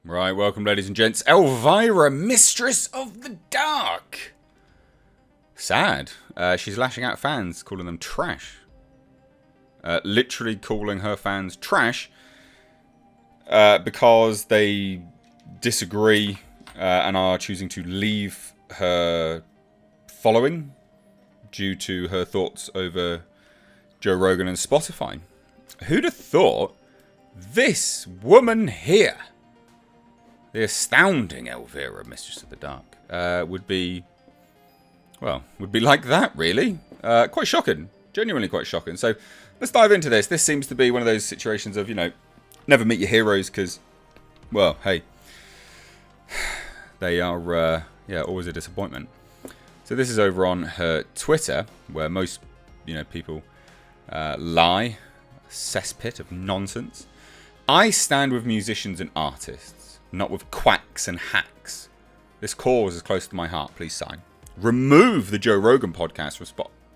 Right, welcome ladies and gents. Elvira, Mistress of the Dark. Sad. She's lashing out at fans, calling them trash. Literally calling her fans trash because they disagree and are choosing to leave her following due to her thoughts over Joe Rogan and Spotify. Who'd have thought this woman here, the astounding Elvira, Mistress of the Dark, would be like that, really. Quite shocking. Genuinely quite shocking. So, let's dive into this. This seems to be one of those situations of, never meet your heroes because, well, hey, they are, always a disappointment. So this is over on her Twitter, where most, people lie. A cesspit of nonsense. I stand with musicians and artists, not with quacks and hacks. This cause is close to my heart. Please sign. Remove the Joe Rogan podcast from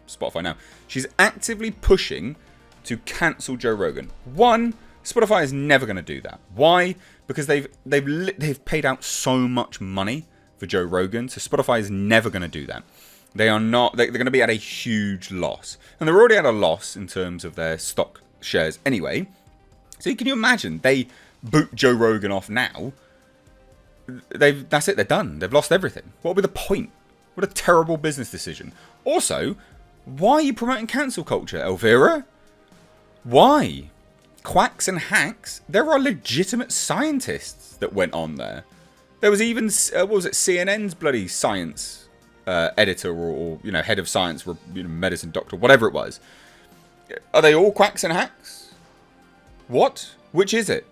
Spotify now. She's actively pushing to cancel Joe Rogan. One, Spotify is never going to do that. Why? Because they've paid out so much money for Joe Rogan, so Spotify is never going to do that. They're going to be at a huge loss, and they're already at a loss in terms of their stock shares anyway. So can you imagine they boot Joe Rogan off now? That's it. They're done. They've lost everything. What would be the point? What a terrible business decision. Also, why are you promoting cancel culture, Elvira? Why? Quacks and hacks? There are legitimate scientists that went on there. There was even, CNN's bloody science editor or head of science, medicine doctor, whatever it was. Are they all quacks and hacks? What? Which is it?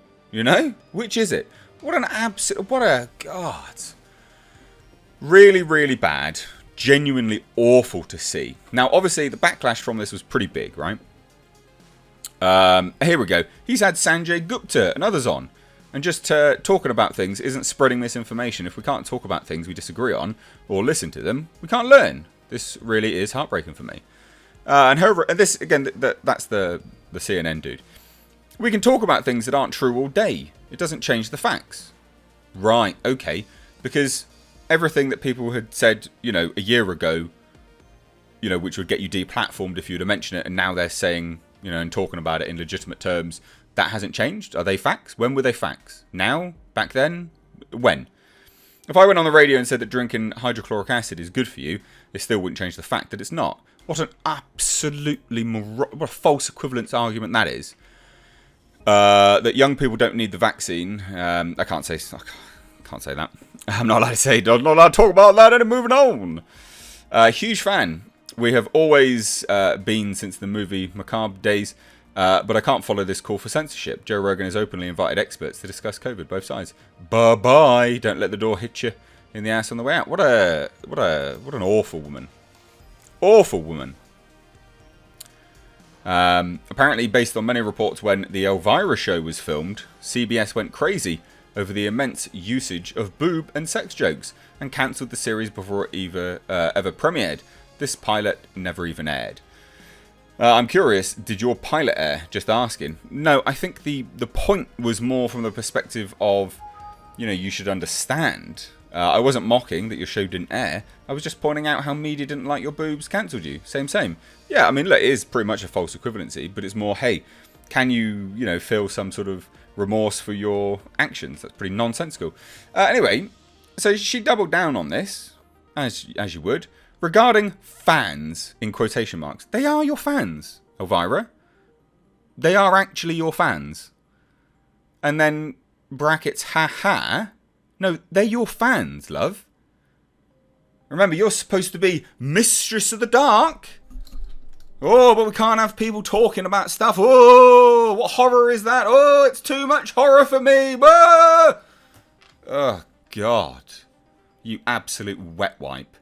Which is it? God. Really, really bad. Genuinely awful to see. Now, obviously, the backlash from this was pretty big, right? Here we go. He's had Sanjay Gupta and others on. And just talking about things isn't spreading misinformation. If we can't talk about things we disagree on or listen to them, we can't learn. This really is heartbreaking for me. And this, again, that's the CNN dude. We can talk about things that aren't true all day. It doesn't change the facts. Right, okay. Because everything that people had said, a year ago, which would get you deplatformed if you were to mention it, and now they're saying, and talking about it in legitimate terms, that hasn't changed? Are they facts? When were they facts? Now? Back then? When? If I went on the radio and said that drinking hydrochloric acid is good for you, it still wouldn't change the fact that it's not. What an absolutely what a false equivalence argument that is. That young people don't need the vaccine. I can't say that. I'm not allowed to say. I'm not allowed to talk about that. And moving on. Huge fan. We have always been since the movie Macabre days. But I can't follow this call for censorship. Joe Rogan has openly invited experts to discuss COVID, both sides. Bye bye. Don't let the door hit you in the ass on the way out. What an awful woman. Awful woman. Apparently, based on many reports when the Elvira show was filmed, CBS went crazy over the immense usage of boob and sex jokes and cancelled the series before it ever premiered. This pilot never even aired. I'm curious, did your pilot air? Just asking. No, I think the point was more from the perspective of, you should understand. I wasn't mocking that your show didn't air. I was just pointing out how media didn't like your boobs, cancelled you. Same. Yeah, I mean, look, it is pretty much a false equivalency, but it's more, hey, can you, feel some sort of remorse for your actions? That's pretty nonsensical. Anyway, so she doubled down on this, as you would, regarding fans, in quotation marks. They are your fans, Elvira. They are actually your fans. And then, brackets, ha. No, they're your fans, love. Remember, you're supposed to be Mistress of the Dark. Oh, but we can't have people talking about stuff. Oh, what horror is that? Oh, it's too much horror for me. Ah! Oh, God. You absolute wet wipe.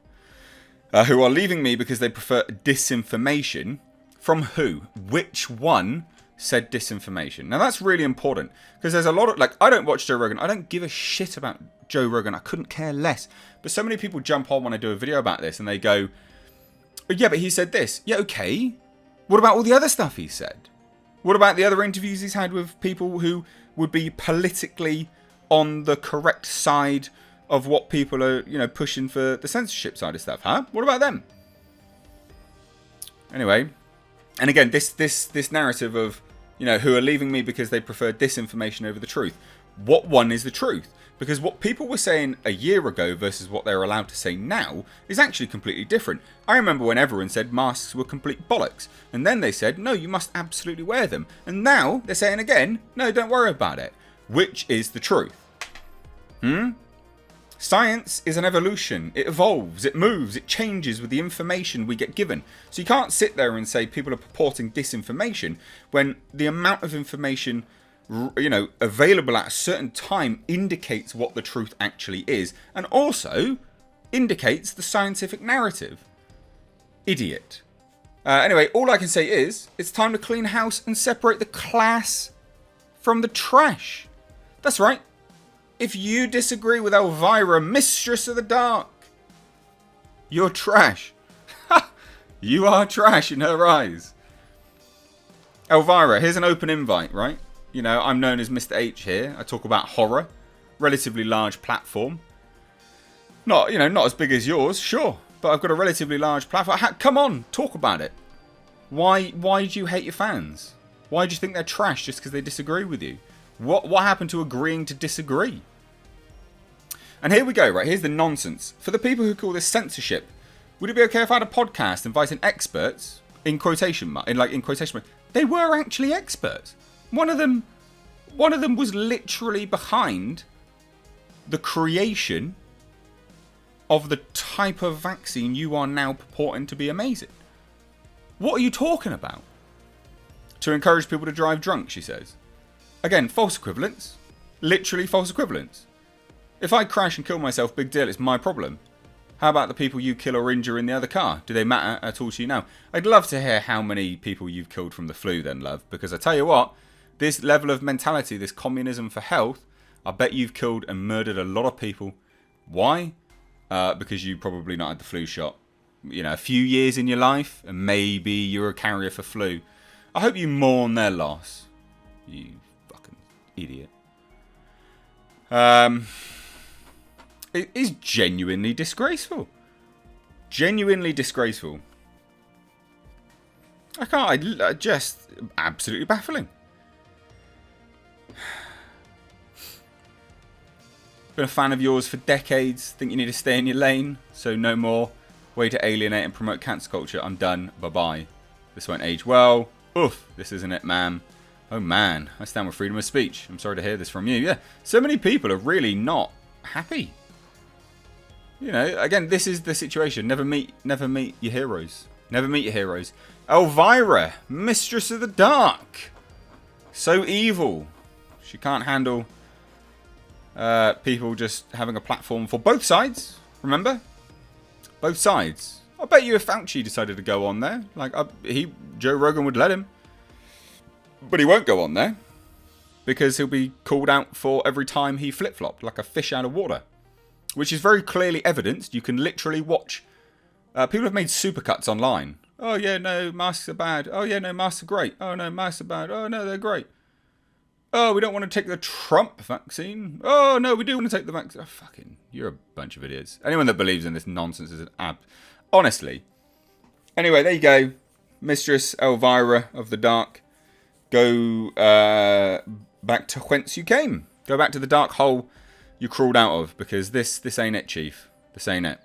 Who are leaving me because they prefer disinformation. From who? Which one said disinformation? Now, that's really important. Because there's a lot of... I don't watch Joe Rogan. I don't give a shit about Joe Rogan. I couldn't care less. But so many people jump on when I do a video about this and they go... Yeah, but he said this. Yeah, okay. What about all the other stuff he said? What about the other interviews he's had with people who would be politically on the correct side of what people are, pushing for the censorship side of stuff, huh? What about them? Anyway, and again, this narrative of, who are leaving me because they prefer disinformation over the truth. What one is the truth? Because what people were saying a year ago versus what they're allowed to say now is actually completely different. I remember when everyone said masks were complete bollocks. And then they said, no, you must absolutely wear them. And now they're saying again, no, don't worry about it. Which is the truth? Science is an evolution. It evolves, it moves, it changes with the information we get given. So you can't sit there and say people are purporting disinformation when the amount of information available at a certain time indicates what the truth actually is, and also indicates the scientific narrative. Idiot. Anyway, all I can say is, it's time to clean house and separate the class from the trash. That's right. If you disagree with Elvira, Mistress of the Dark, you're trash. You are trash in her eyes. Elvira, here's an open invite, right? I'm known as Mr. H here. I talk about horror. Relatively large platform. Not as big as yours, sure. But I've got a relatively large platform. Come on, talk about it. Why do you hate your fans? Why do you think they're trash just because they disagree with you? What happened to agreeing to disagree? And here we go, right? Here's the nonsense. For the people who call this censorship, would it be okay if I had a podcast inviting experts, in quotation marks, they were actually experts. One of them was literally behind the creation of the type of vaccine you are now purporting to be amazing. What are you talking about? To encourage people to drive drunk, she says. Again, false equivalence. Literally false equivalence. If I crash and kill myself, big deal, it's my problem. How about the people you kill or injure in the other car? Do they matter at all to you now? I'd love to hear how many people you've killed from the flu then, love. Because I tell you what, this level of mentality, this communism for health, I bet you've killed and murdered a lot of people. Why? Because you probably not had the flu shot. A few years in your life, and maybe you're a carrier for flu. I hope you mourn their loss. You fucking idiot. It is genuinely disgraceful. Genuinely disgraceful. I just absolutely baffling. Been a fan of yours for decades. Think you need to stay in your lane. So no more. Way to alienate and promote cancel culture. I'm done. Bye-bye. This won't age well. Oof. This isn't it, ma'am. Oh, man. I stand with freedom of speech. I'm sorry to hear this from you. Yeah. So many people are really not happy. Again, this is the situation. Never meet your heroes. Never meet your heroes. Elvira, Mistress of the Dark. So evil. She can't handle people just having a platform for both sides. Remember? Both sides. I bet you if Fauci decided to go on there, Joe Rogan would let him. But he won't go on there. Because he'll be called out for every time he flip-flopped, like a fish out of water. Which is very clearly evidenced. You can literally watch. People have made supercuts online. Oh, yeah, no, masks are bad. Oh, yeah, no, masks are great. Oh, no, masks are bad. Oh, no, they're great. Oh, we don't want to take the Trump vaccine. Oh, no, we do want to take the vaccine. Oh, fucking, you're a bunch of idiots. Anyone that believes in this nonsense is an honestly. Anyway, there you go. Mistress Elvira of the Dark. Go back to whence you came. Go back to the dark hole you crawled out of, because this ain't it, Chief. This ain't it.